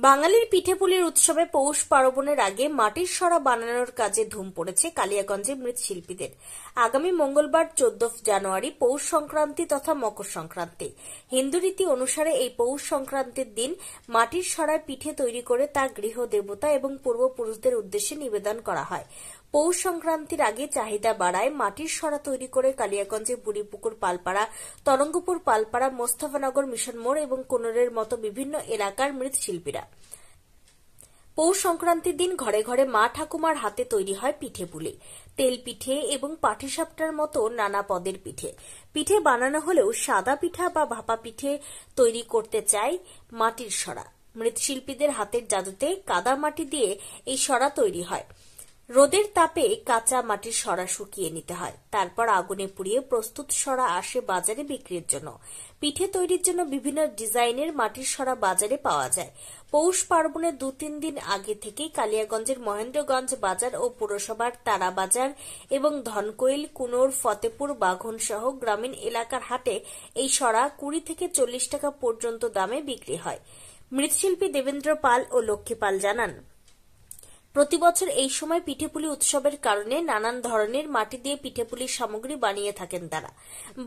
বাঙালির পিঠেপুলির উৎসবে পৌষ পার্বণের আগে মাটির সরা বানানোর কাজে ধুম পড়েছে কালিয়াগঞ্জের মৃৎশিল্পীদের। আগামী মঙ্গলবার 14 জানুয়ারি পৌষ সংক্রান্তি তথা মকর সংক্রান্তি। হিন্দু রীতি অনুসারে এই পৌষ সংক্রান্তির দিন মাটির সরায় পিঠে তৈরি করে তা গৃহ দেবতা এবং পূর্বপুরুষদের উদ্দেশ্যে নিবেদন করা হয়। পৌষ সংক্রান্তির আগে চাহিদা বাড়ায় মাটির সরা তৈরি করে কালিয়াগঞ্জে বুড়িপুকুর পালপাড়া, তরঙ্গপুর পালপাড়া, মোস্তফানগর মিশন মোড় এবং কোনরের মতো বিভিন্ন এলাকার মৃৎশিল্পীরা। পৌষ সংক্রান্তির দিন ঘরে ঘরে মা ঠাকুমার হাতে তৈরি হয় পিঠে পুলি, তেল পিঠে এবং পাটিসাপটার মতো নানা পদের পিঠে। পিঠে বানানো হলেও সাদা পিঠা বা ভাপা পিঠে তৈরি করতে চায় মাটির সরা। মৃৎশিল্পীদের হাতের জাদুতে কাদা মাটি দিয়ে এই সরা তৈরি হয়। রোদের তাপে কাঁচা মাটির সরা শুকিয়ে নিতে হয়, তারপর আগুনে পুড়িয়ে প্রস্তুত সরা আসে বাজারে বিক্রির জন্য। পিঠে তৈরির জন্য বিভিন্ন ডিজাইনের মাটির সরা বাজারে পাওয়া যায়। পৌষ পার্বণের 2-3 দিন আগে থেকেই কালিয়াগঞ্জের মহেন্দ্রগঞ্জ বাজার ও পুরসভার তারা বাজার এবং ধনকৈল, কুনোর, ফতেপুর, বাঘন সহ গ্রামীণ এলাকার হাটে এই সরা 20 থেকে 40 টাকা পর্যন্ত দামে বিক্রি হয়। মৃৎশিল্পী দেবেন্দ্র পাল ও লক্ষ্মী পাল জানান, প্রতি বছর এই সময় পিঠেপুলি উৎসবের কারণে নানান ধরনের মাটি দিয়ে পিঠেপুলির সামগ্রী বানিয়ে থাকেন তারা।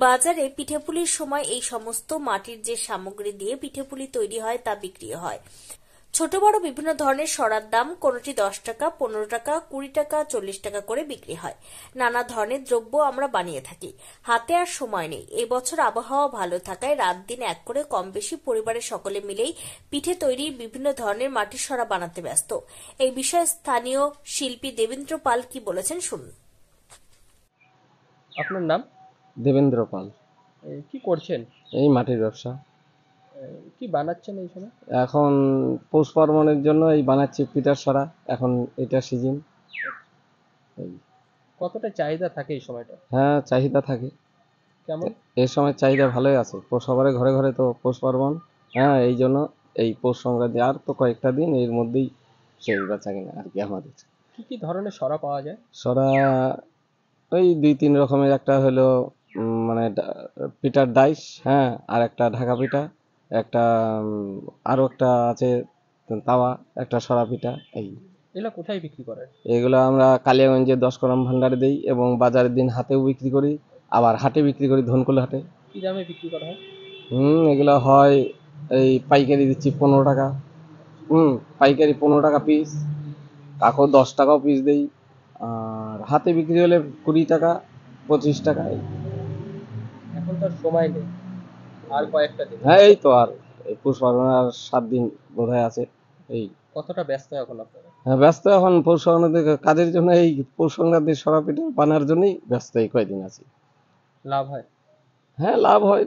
বাজারে পিঠেপুলির সময় এই সমস্ত মাটির যে সামগ্রী দিয়ে পিঠেপুলি তৈরি হয় তা বিক্রি হয়। ছোট বড় বিভিন্ন ধরনের সরার দাম কোনটি 10 টাকা, 15 টাকা, 20 টাকা, 40 টাকা করে বিক্রি হয়। নানা ধরনের দ্রব্য আমরা বানিয়ে থাকি। হাতে আর সময় নেই। এবছর আবহাওয়া ভালো থাকায় রাত দিন এক করে কম বেশি পরিবারের সকলে মিলেই পিঠে তৈরি বিভিন্ন ধরনের মাটির সরা বানাতে ব্যস্ত। এই বিষয়ে স্থানীয় শিল্পী দেবেন্দ্র পাল কি বলেছেন শুনুন। আপনার নাম? দেবেন্দ্র পাল। কি করছেন? এই মাটির ব্যবসা। কি বানাচ্ছেন এই সময়? এখন পৌষ পার্বণের জন্য এই বানাচ্ছি পিঠার সরা। এখন এটা সিজন। কতটা চাহিদা থাকে এই সময়টা? হ্যাঁ, চাহিদা থাকে। কেমন? এই সময় চাহিদা ভালোই আছে। সবার ঘরে ঘরে তো পৌষ পার্বণ। হ্যাঁ, এই জন্য এই পৌষ সংক্রান্তি আর তো কয়েকটা দিন, এর মধ্যেই শেষ বেচা কিনা আর কি আমাদের। কি কি ধরনের সরা পাওয়া যায়? সরা ওই 2-3 রকমের। একটা হলো মানে পিঠার ডাইস, হ্যাঁ, আর একটা ঢাকা পিঠা, একটা আরো একটা আছে তাওয়া, একটা সরা পিঠা। এগুলো কোথায় বিক্রি করেন? এগুলো আমরা কালিয়াগঞ্জে 10 করম ভান্ডারে দেই এবং বাজারের দিন হাতেও বিক্রি করি, আবার হাটে বিক্রি করি, ধনকুল হাটে। কি দামে বিক্রি করা হয়? এগুলো হয় এই পাইকারি দিচ্ছি 15 টাকা। পাইকারি 15 টাকা পিস, কাকো 10 টাকাও পিস দেই। আর হাতে বিক্রি হলে 20 টাকা, 25 টাকা। এখন তো আর সময় নেই, আর কয়েকটা দিন। হ্যাঁ, এই তো আর এই পৌষ পার্বণ আর 7 দিন বোধহয় আছে। এই কতটা ব্যস্ত এখন আপনারা? হ্যাঁ, ব্যস্ত এখন পৌষ সংক্রান্তির কাজের জন্য। এই পৌষ সংক্রান্তির সরা পিঠা বানার জন্যই ব্যস্ত এই কয়দিন আছি। লাভ হয়? হ্যাঁ, লাভ হয়।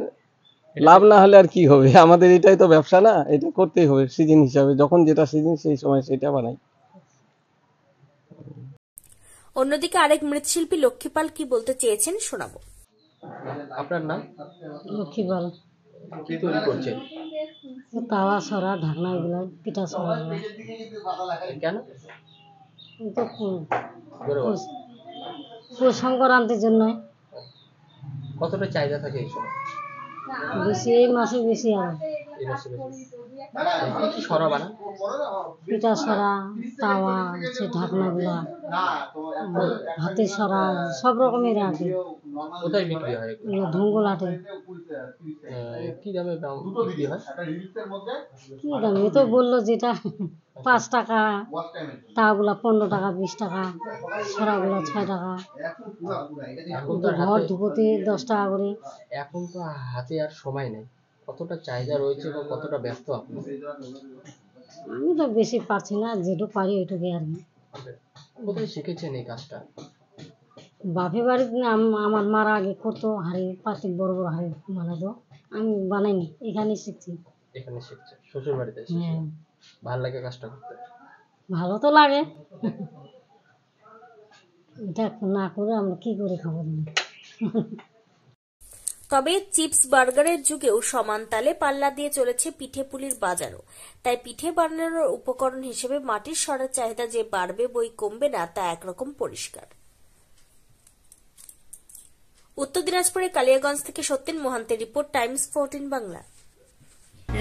লাভ না হলে আর কি হবে? আমাদের এটাই তো ব্যবসা, না? এটা করতেই হবে সিজন হিসাবে। যখন যেটা সিজন সেই সময় সেটা বানাই। অন্যদিকে আরেক মৃৎশিল্পী লক্ষ্মী পাল কি বলতে চেয়েছেন শোনাবো। আপনার নাম? লক্ষ্মী পাল। কি তৈরি করছেন? তাওয়া সরা, ঢাকনা, এগুলো পিঠা সরা। কেন? পৌষ সংক্রান্তির জন্য কতটা চাহিদা থাকে এই সময়? বেশি, এই মাসে বেশি। আর এই মাসে বেশি। কি কি সরা বানান? পিঠা সরা, তাওয়া, সে ঢাকনাগুলা, হাতের সরা, সব রকমের আর কি। কোথায় বিক্রি হয়? ধনকুল হাটে। কি দামে বিক্রি হয়? কি দাম? এ তো বললো যেটা 5 টাকা, তাওয়াগুলা 15 টাকা, 20 টাকা, সরাগুলা 6 টাকা, ঘর ধুপোতে 10 টাকা করে। এখন তো হাতে আর সময় নেই। কতটা চাহিদা রয়েছে বা কতটা ব্যস্ত আপনি? আমি তো বেশি পারছি না, যেটুকু পারি ওইটুকুই আর কি। কোথায় শিখেছেন এই কাজটা? বাপের বাড়িতে আমার মারা আগে করতো, হাড়ি পাতিল বড় বড় হাড়ি বানাতো। আমি বানাইনি, এখানেই শিখছি। এখানে শিখছে? শ্বশুর বাড়িতে? হ্যাঁ। ভালো লাগে কাজটা করতে? ভালো তো লাগে। এটা না করে আমরা কি করে খাবো? তবে চিপস বার্গারের যুগেও সমান তালে পাল্লা দিয়ে চলেছে পিঠেপুলির বাজারও। তাই পিঠে বানানোর উপকরণ হিসেবে মাটির সরার চাহিদা যে বাড়বে বই কমবে না, তা একরকম পরিষ্কার। উত্তর দিনাজপুরের কালিয়াগঞ্জ থেকে সত্যেন মোহান্তের রিপোর্ট, টাইমস 14 বাংলা।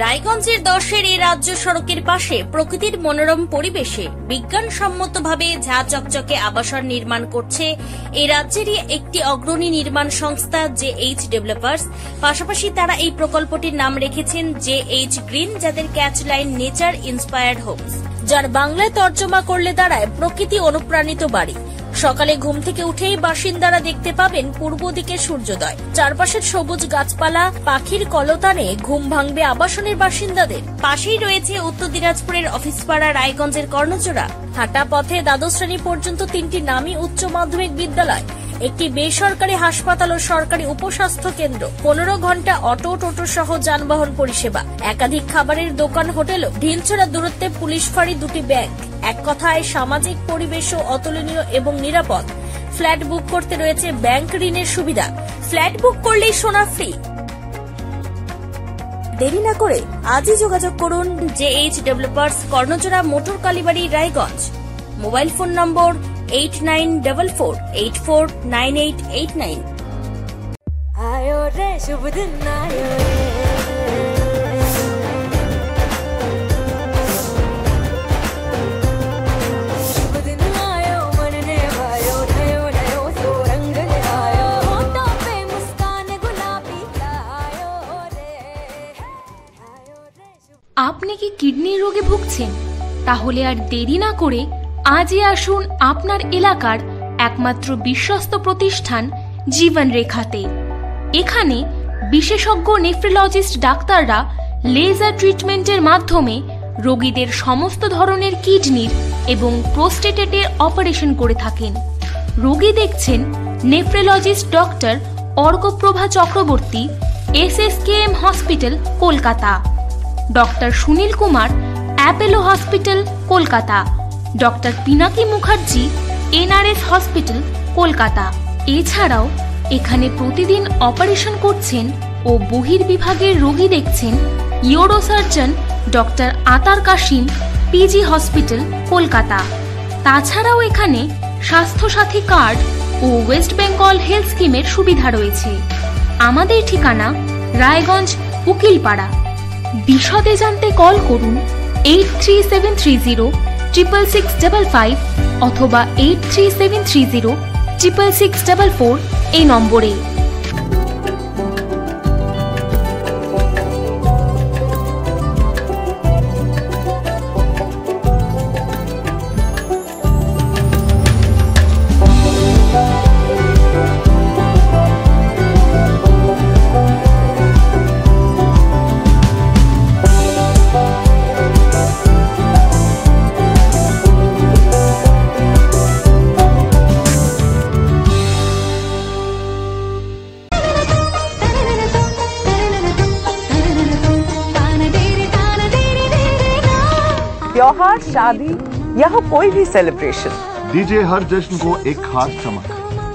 রায়গঞ্জের 10-এর এই রাজ্য সড়কের পাশে প্রকৃতির মনোরম পরিবেশে বিজ্ঞানসম্মতভাবে ঝা চকচকে আবাসন নির্মাণ করছে এই রাজ্যেরই একটি অগ্রণী নির্মাণ সংস্থা JH ডেভেলপার্স। পাশাপাশি তারা এই প্রকল্পটির নাম রেখেছেন JH গ্রিন, যাদের catch line nature inspired homes, যার বাংলায় তর্জমা করলে দাঁড়ায় প্রকৃতি অনুপ্রাণিত বাড়ি। সকালে ঘুম থেকে উঠেই বাসিন্দারা দেখতে পাবেন পূর্ব দিকে সূর্যোদয়, চারপাশের সবুজ গাছপালা, পাখির কলতানে ঘুম ভাঙবে আবাসনের বাসিন্দাদের। পাশেই রয়েছে উত্তর দিনাজপুরের অফিসপাড়া রায়গঞ্জের কর্ণজোড়া। হাঁটা পথে দ্বাদশ শ্রেণী পর্যন্ত 3টি নামী উচ্চ মাধ্যমিক বিদ্যালয়, একটি বেসরকারি হাসপাতাল ও সরকারি উপস্বাস্থ্য কেন্দ্র, 15 ঘন্টা অটো টোটো সহ যানবাহন পরিষেবা, একাধিক খাবারের দোকান, হোটেল, ঢিলছড়া দূরত্বে পুলিশ ফাঁড়ি, 2টি ব্যাংক। এক কথায় সামাজিক পরিবেশও অতুলনীয় এবং নিরাপদ। ফ্ল্যাট বুক করতে রয়েছে ব্যাংক ঋণের সুবিধা, ফ্ল্যাট বুক করলেই সোনা ফ্রি। দেরি না করে আজই যোগাযোগ করুন JH developers, Karnajora, motor Kalibari, Raiganj. Mobile phone number 8944849889। आयो रे शुभ दिन आयो रे, शुभ दिन आयो मन ने भायो, नयो नयो सो रंग ले आयो, होठों पे मुस्कान गुलाबी आयो रे, आयो रे शुभ। আপনি কি কিডনির রোগে ভুগছেন? তাহলে আর দেরি না করে আজই আসুন আপনার এলাকার একমাত্র বিশ্বস্ত প্রতিষ্ঠান জীবন রেখাতে। এখানে বিশেষজ্ঞ নেফ্রোলজিস্ট ডাক্তাররা লেজার ট্রিটমেন্টের মাধ্যমে রোগীদের সমস্ত ধরনের কিডনির এবং প্রোস্টেটের অপারেশন করে থাকেন। রোগী দেখছেন nephrologist doctor Arkaprava Chakraborty, SSKM hospital, Kolkata. Doctor Sunil Kumar, Apollo hospital, Kolkata. Doctor Pinaki Mukherjee, NRS hospital, Kolkata. এছাড়াও এখানে প্রতিদিন অপারেশন করছেন ও বহির্বিভাগের রোগী দেখছেন ইউরোসার্জন ডক্টর আতার কাশিম, PG হসপিটাল, কলকাতা। তাছাড়াও এখানে স্বাস্থ্যসাথী কার্ড ও ওয়েস্ট বেঙ্গল হেলথ স্কিমের সুবিধা রয়েছে। আমাদের ঠিকানা রায়গঞ্জ, উকিলপাড়া। বিশদে জানতে কল করুন 8373066655 অথবা 8373066644 এই নম্বরে। त्योहार, शादी या हो कोई भी सेलिब्रेशन, दीजिए हर जश्न को एक खास चमक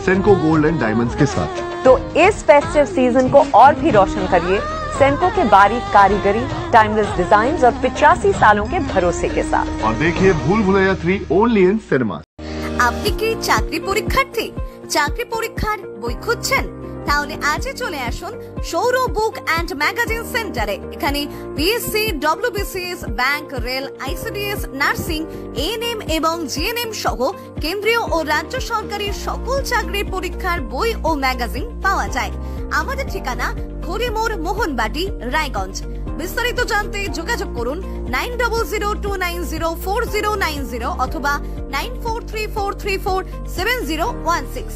सेंको गोल्ड एंड डायमंड्स के साथ। तो इस फेस्टिव सीजन को और भी रोशन करिए सेंको के बारीक कारीगरी, टाइमलेस डिजाइन्स और 85 सालों के भरोसे के साथ। और देखिए भूल भुलैया 3 ओनली इन सिनेमा। আপনি কি চাকরি পরীক্ষার্থী? চাকরি পরীক্ষার বই খুঁজছেন? তাহলে আজই চলে আসুন সৌরভ বুক অ্যান্ড ম্যাগাজিন সেন্টারে। এখানে BSc, WBCS, bank, rail, ICDS, nursing, ANM এবং GNM সহ কেন্দ্রীয় ও রাজ্য সরকারি সকল চাকরির পরীক্ষার বই ও ম্যাগাজিন পাওয়া যায়। আমাদের ঠিকানা খড়িমোড়, মোহনবাটি, রায়গঞ্জ। বিস্তারিত জানতে যোগাযোগ করুন 9002904090 অথবা 9434347016।